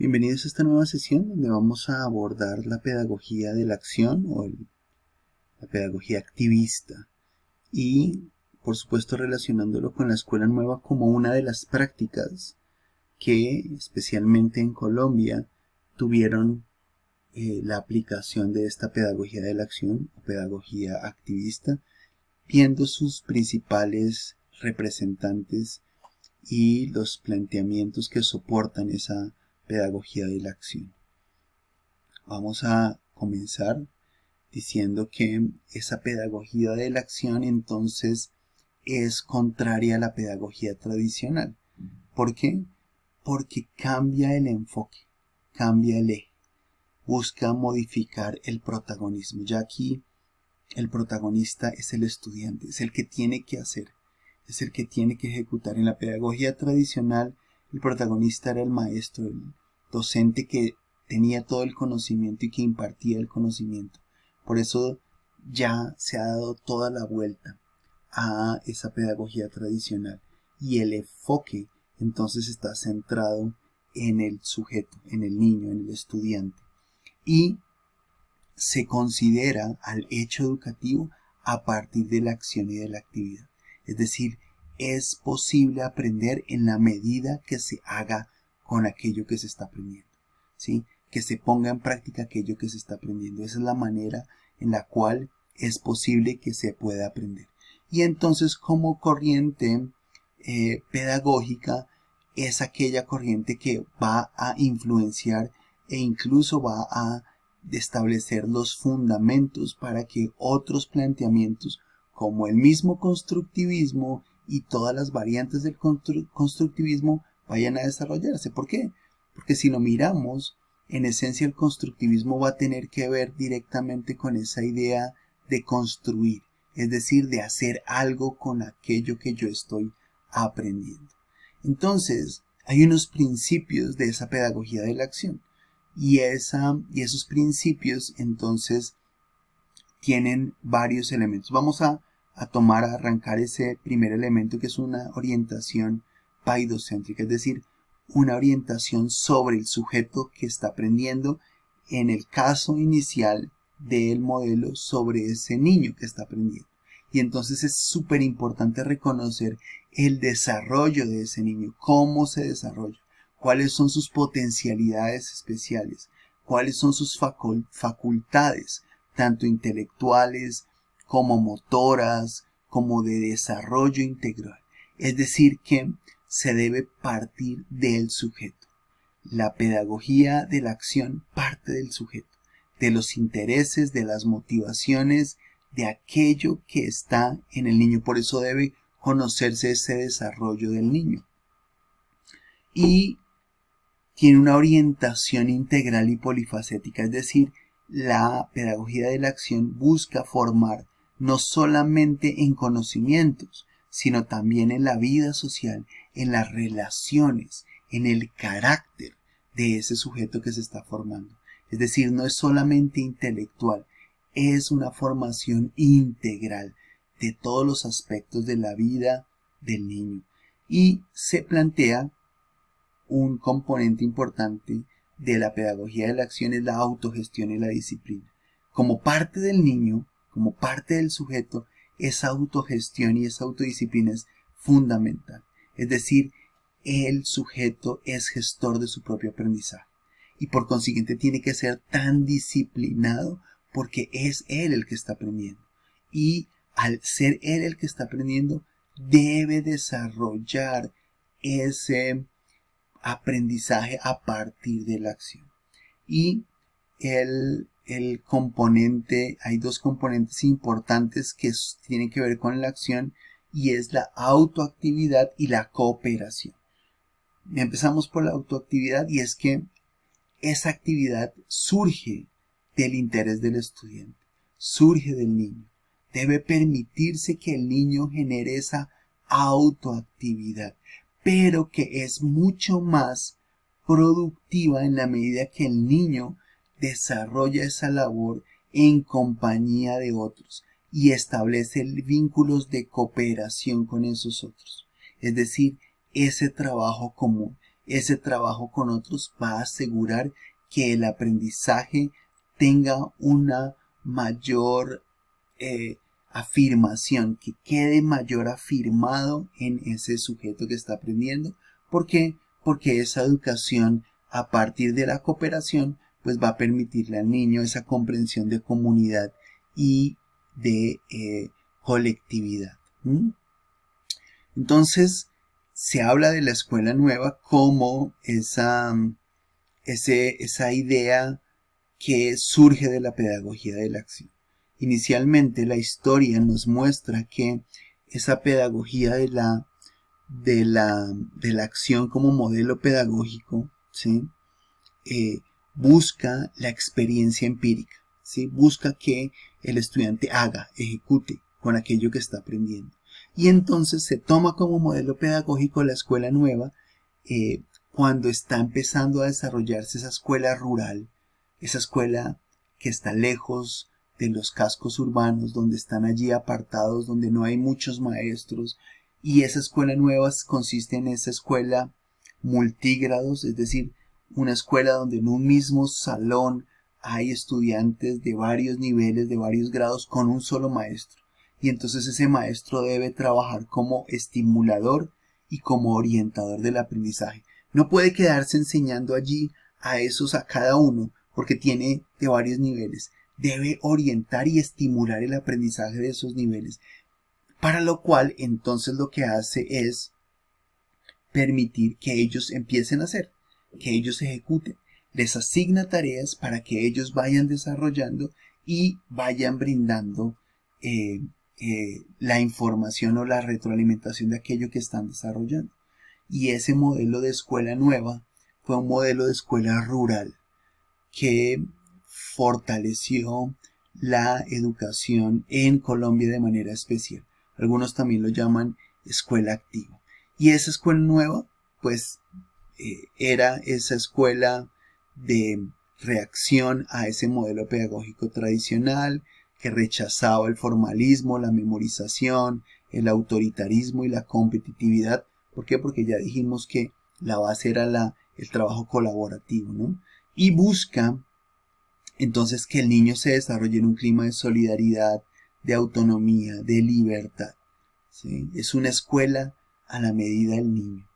Bienvenidos a esta nueva sesión donde vamos a abordar la pedagogía de la acción la pedagogía activista y por supuesto relacionándolo con la escuela nueva como una de las prácticas que especialmente en Colombia tuvieron la aplicación de esta pedagogía de la acción o pedagogía activista, viendo sus principales representantes y los planteamientos que soportan esa pedagogía de la acción. Vamos a comenzar diciendo que esa pedagogía de la acción entonces es contraria a la pedagogía tradicional. ¿Por qué? Porque cambia el enfoque, cambia el eje, busca modificar el protagonismo. Ya aquí el protagonista es el estudiante, es el que tiene que hacer, es el que tiene que ejecutar. En la pedagogía tradicional el protagonista era el maestro, el docente que tenía todo el conocimiento y que impartía el conocimiento. Por eso ya se ha dado toda la vuelta a esa pedagogía tradicional y el enfoque entonces está centrado en el sujeto, en el niño, en el estudiante, y se considera al hecho educativo a partir de la acción y de la actividad. Es decir, es posible aprender en la medida que se haga con aquello que se está aprendiendo, ¿sí? Que se ponga en práctica aquello que se está aprendiendo. Esa es la manera en la cual es posible que se pueda aprender. Y entonces, como corriente pedagógica, es aquella corriente que va a influenciar e incluso va a establecer los fundamentos para que otros planteamientos como el mismo constructivismo y todas las variantes del constructivismo vayan a desarrollarse. ¿Por qué? Porque si lo miramos, en esencia el constructivismo va a tener que ver directamente con esa idea de construir, es decir, de hacer algo con aquello que yo estoy aprendiendo. Entonces, hay unos principios de esa pedagogía de la acción y esos principios entonces tienen varios elementos. Vamos a arrancar ese primer elemento, que es una orientación paidocéntrica, es decir, una orientación sobre el sujeto que está aprendiendo, en el caso inicial del modelo sobre ese niño que está aprendiendo. Y entonces es súper importante reconocer el desarrollo de ese niño, cómo se desarrolla, cuáles son sus potencialidades especiales, cuáles son sus facultades, tanto intelectuales como motoras, como de desarrollo integral. Es decir, que se debe partir del sujeto. La pedagogía de la acción parte del sujeto, de los intereses, de las motivaciones, de aquello que está en el niño. Por eso debe conocerse ese desarrollo del niño. Y tiene una orientación integral y polifacética, es decir, la pedagogía de la acción busca formar no solamente en conocimientos, sino también en la vida social, en las relaciones, en el carácter de ese sujeto que se está formando. Es decir, no es solamente intelectual, es una formación integral de todos los aspectos de la vida del niño. Y se plantea un componente importante de la pedagogía de la acción es la autogestión y la disciplina. Como parte del niño, como parte del sujeto, esa autogestión y esa autodisciplina es fundamental. Es decir, el sujeto es gestor de su propio aprendizaje y por consiguiente tiene que ser tan disciplinado porque es él el que está aprendiendo. Y al ser él el que está aprendiendo, debe desarrollar ese aprendizaje a partir de la acción. Y el componente, hay dos componentes importantes que tienen que ver con la acción, y es la autoactividad y la cooperación. Empezamos por la autoactividad, y es que esa actividad surge del interés del estudiante, surge del niño. Debe permitirse que el niño genere esa autoactividad, pero que es mucho más productiva en la medida que el niño desarrolla esa labor en compañía de otros y establece vínculos de cooperación con esos otros. Es decir, ese trabajo común, ese trabajo con otros va a asegurar que el aprendizaje tenga una mayor afirmación, que quede mayor afirmado en ese sujeto que está aprendiendo. ¿Por qué? Porque esa educación a partir de la cooperación pues va a permitirle al niño esa comprensión de comunidad y de colectividad. Entonces se habla de la escuela nueva como esa idea que surge de la pedagogía de la acción. Inicialmente la historia nos muestra que esa pedagogía de la acción como modelo pedagógico, ¿sí? Busca la experiencia empírica, ¿sí? Busca que el estudiante ejecute con aquello que está aprendiendo. Y entonces se toma como modelo pedagógico la escuela nueva cuando está empezando a desarrollarse esa escuela rural, esa escuela que está lejos de los cascos urbanos, donde están allí apartados, donde no hay muchos maestros, y esa escuela nueva consiste en esa escuela multígrados, es decir, una escuela donde en un mismo salón hay estudiantes de varios niveles, de varios grados, con un solo maestro. Y entonces ese maestro debe trabajar como estimulador y como orientador del aprendizaje. No puede quedarse enseñando allí a cada uno, porque tiene de varios niveles. Debe orientar y estimular el aprendizaje de esos niveles. Para lo cual, entonces lo que hace es permitir que ellos empiecen a hacer, que ellos ejecuten. Les asigna tareas para que ellos vayan desarrollando y vayan brindando la información o la retroalimentación de aquello que están desarrollando. Y ese modelo de escuela nueva fue un modelo de escuela rural que fortaleció la educación en Colombia de manera especial. Algunos también lo llaman escuela activa. Y esa escuela nueva, pues, era esa escuela de reacción a ese modelo pedagógico tradicional que rechazaba el formalismo, la memorización, el autoritarismo y la competitividad. ¿Por qué? Porque ya dijimos que la base era el trabajo colaborativo, ¿no? Y busca entonces que el niño se desarrolle en un clima de solidaridad, de autonomía, de libertad, ¿sí? Es una escuela a la medida del niño,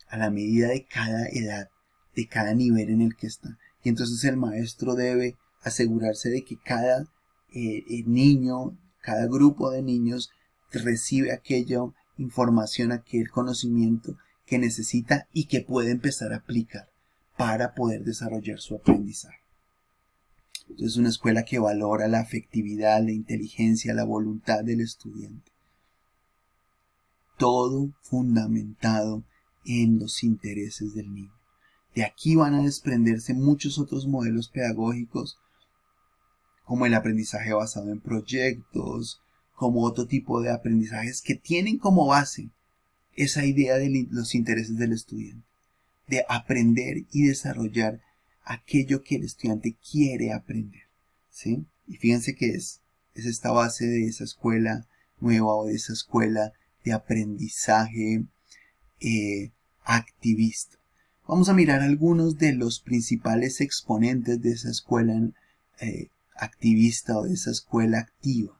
a la medida de cada edad, de cada nivel en el que está. Y entonces el maestro debe asegurarse de que cada niño, cada grupo de niños recibe aquella información, aquel conocimiento que necesita y que puede empezar a aplicar para poder desarrollar su aprendizaje. Entonces es una escuela que valora la afectividad, la inteligencia, la voluntad del estudiante. Todo fundamentado en los intereses del niño. De aquí van a desprenderse muchos otros modelos pedagógicos, como el aprendizaje basado en proyectos, como otro tipo de aprendizajes que tienen como base esa idea de los intereses del estudiante, de aprender y desarrollar aquello que el estudiante quiere aprender, ¿sí? Y fíjense que es esta base de esa escuela nueva o de esa escuela de aprendizaje activista. Vamos a mirar algunos de los principales exponentes de esa escuela activista o de esa escuela activa.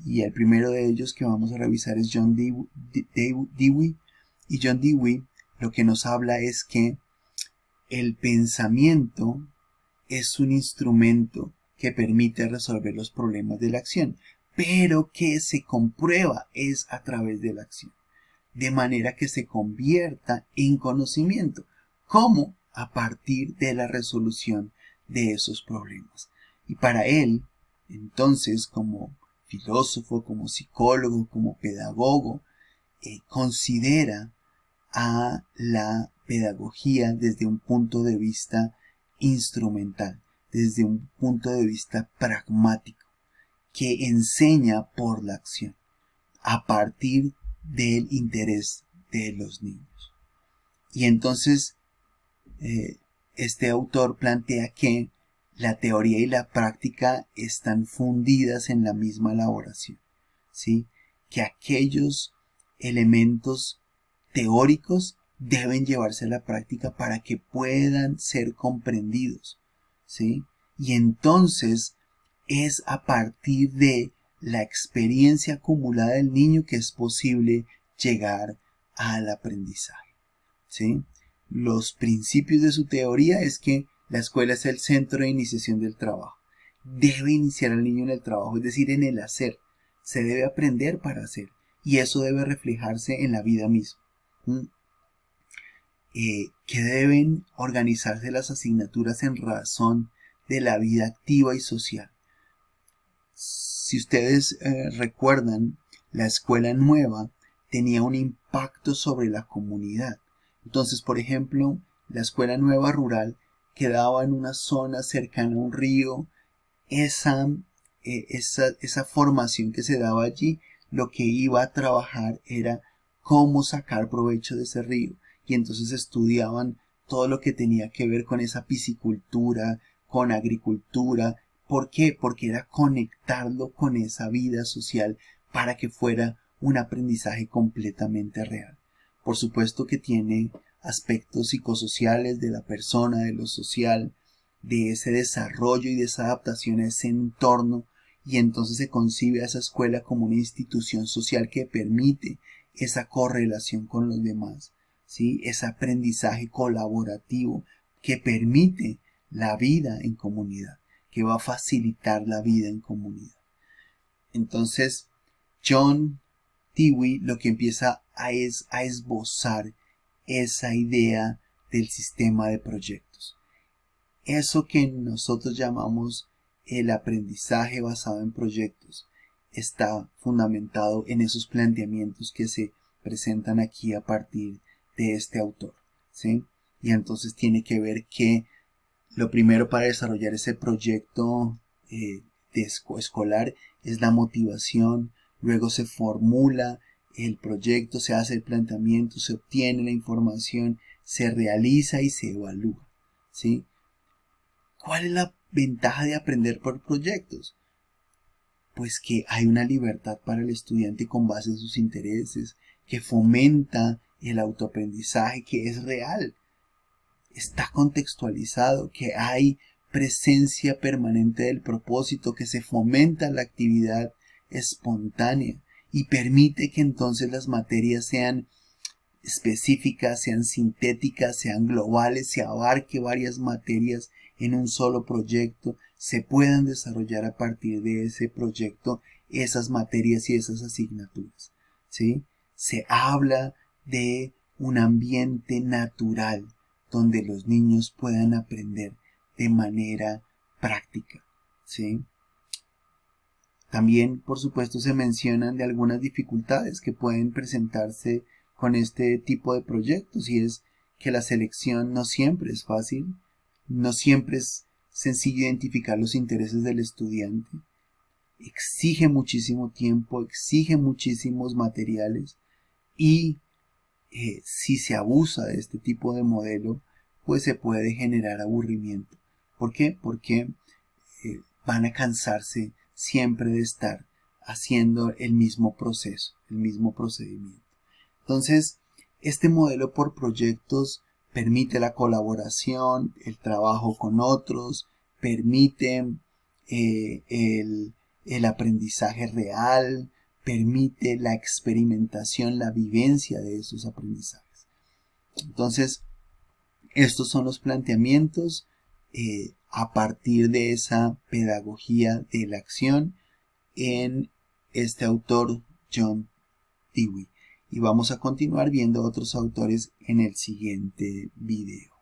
Y el primero de ellos que vamos a revisar es John Dewey. Y John Dewey lo que nos habla es que el pensamiento es un instrumento que permite resolver los problemas de la acción, pero que se comprueba es a través de la acción, de manera que se convierta en conocimiento, como a partir de la resolución de esos problemas. Y para él, entonces, como filósofo, como psicólogo, como pedagogo, considera a la pedagogía desde un punto de vista instrumental, desde un punto de vista pragmático, que enseña por la acción, a partir del interés de los niños. Y entonces este autor plantea que la teoría y la práctica están fundidas en la misma elaboración, ¿sí? Que aquellos elementos teóricos deben llevarse a la práctica para que puedan ser comprendidos, ¿sí? Y entonces es a partir de la experiencia acumulada del niño que es posible llegar al aprendizaje, ¿sí? Los principios de su teoría es que la escuela es el centro de iniciación del trabajo. Debe iniciar al niño en el trabajo, es decir, en el hacer. Se debe aprender para hacer y eso debe reflejarse en la vida misma. Que deben organizarse las asignaturas en razón de la vida activa y social. Si ustedes recuerdan, la escuela nueva tenía un impacto sobre la comunidad. Entonces, por ejemplo, la escuela nueva rural quedaba en una zona cercana a un río. Esa formación que se daba allí, lo que iba a trabajar era cómo sacar provecho de ese río. Y entonces estudiaban todo lo que tenía que ver con esa piscicultura, con agricultura. ¿Por qué? Porque era conectarlo con esa vida social para que fuera un aprendizaje completamente real. Por supuesto que tiene aspectos psicosociales de la persona, de lo social, de ese desarrollo y de esa adaptación a ese entorno, y entonces se concibe a esa escuela como una institución social que permite esa correlación con los demás, ¿sí? Ese aprendizaje colaborativo que permite la vida en comunidad, que va a facilitar la vida en comunidad. Entonces, John Dewey lo que empieza a esbozar esa idea del sistema de proyectos. Eso que nosotros llamamos el aprendizaje basado en proyectos está fundamentado en esos planteamientos que se presentan aquí a partir de este autor, ¿sí? Y entonces tiene que ver que lo primero para desarrollar ese proyecto escolar es la motivación, luego se formula el proyecto, se hace el planteamiento, se obtiene la información, se realiza y se evalúa, ¿sí? ¿Cuál es la ventaja de aprender por proyectos? Pues que hay una libertad para el estudiante con base en sus intereses, que fomenta el autoaprendizaje, que es real, está contextualizado, que hay presencia permanente del propósito, que se fomenta la actividad espontánea y permite que entonces las materias sean específicas, sean sintéticas, sean globales, se abarque varias materias en un solo proyecto, se puedan desarrollar a partir de ese proyecto esas materias y esas asignaturas, ¿sí? Se habla de un ambiente natural donde los niños puedan aprender de manera práctica, ¿sí? También, por supuesto, se mencionan de algunas dificultades que pueden presentarse con este tipo de proyectos, y es que la selección no siempre es fácil, no siempre es sencillo identificar los intereses del estudiante, exige muchísimo tiempo, exige muchísimos materiales y si se abusa de este tipo de modelo, pues se puede generar aburrimiento. ¿Por qué? Porque van a cansarse siempre de estar haciendo el mismo proceso, el mismo procedimiento. Entonces, este modelo por proyectos permite la colaboración, el trabajo con otros, permite el aprendizaje real, permite la experimentación, la vivencia de esos aprendizajes. Entonces, estos son los planteamientos a partir de esa pedagogía de la acción en este autor John Dewey. Y vamos a continuar viendo otros autores en el siguiente video.